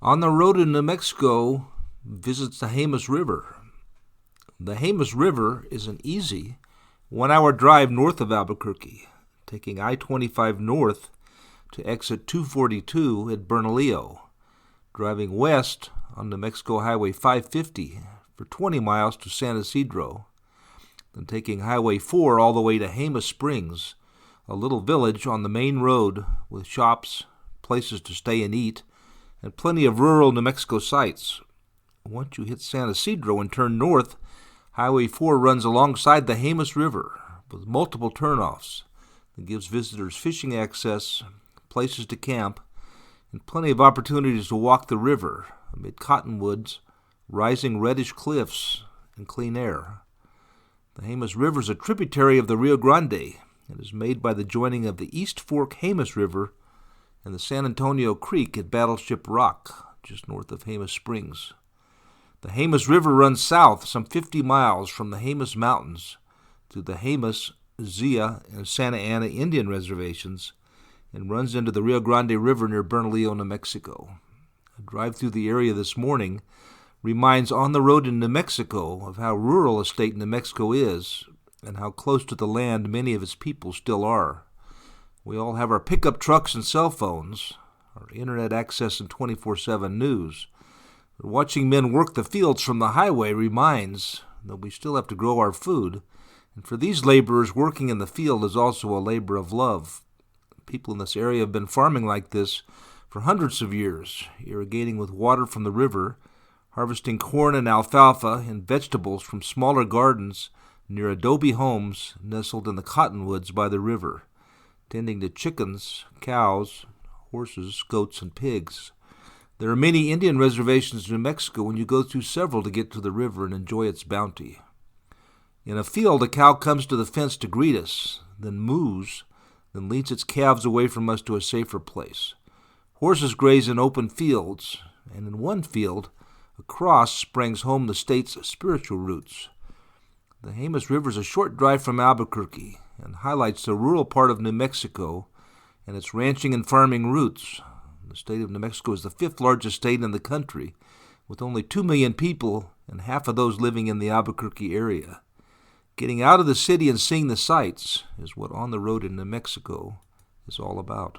On the road in New Mexico, visits the Jemez River. The Jemez River is an easy 1-hour drive north of Albuquerque, taking I-25 north to exit 242 at Bernalillo, driving west on New Mexico Highway 550 for 20 miles to San Isidro, then taking Highway 4 all the way to Jemez Springs, a little village on the main road with shops, places to stay and eat, and plenty of rural New Mexico sights. Once you hit San Isidro and turn north, Highway 4 runs alongside the Jemez River with multiple turnoffs that gives visitors fishing access, places to camp, and plenty of opportunities to walk the river amid cottonwoods, rising reddish cliffs, and clean air. The Jemez River is a tributary of the Rio Grande and is made by the joining of the East Fork Jemez River and the San Antonio Creek at Battleship Rock, just north of Jemez Springs. The Jemez River runs south some 50 miles from the Jemez Mountains to the Jemez, Zia, and Santa Ana Indian reservations and runs into the Rio Grande River near Bernalillo, New Mexico. A drive through the area this morning reminds On the Road in New Mexico of how rural a state New Mexico is and how close to the land many of its people still are. We all have our pickup trucks and cell phones, our internet access and 24/7 news. But watching men work the fields from the highway reminds that we still have to grow our food, and for these laborers, working in the field is also a labor of love. People in this area have been farming like this for hundreds of years, irrigating with water from the river, harvesting corn and alfalfa and vegetables from smaller gardens near adobe homes nestled in the cottonwoods by the river, tending to chickens, cows, horses, goats, and pigs. There are many Indian reservations in New Mexico, and you go through several to get to the river and enjoy its bounty. In a field, a cow comes to the fence to greet us, then moos, then leads its calves away from us to a safer place. Horses graze in open fields, and in one field, a cross springs home the state's spiritual roots. The Jemez River is a short drive from Albuquerque and highlights the rural part of New Mexico and its ranching and farming roots. The state of New Mexico is the 5th largest state in the country, with only 2 million people and half of those living in the Albuquerque area. Getting out of the city and seeing the sights is what On the Road in New Mexico is all about.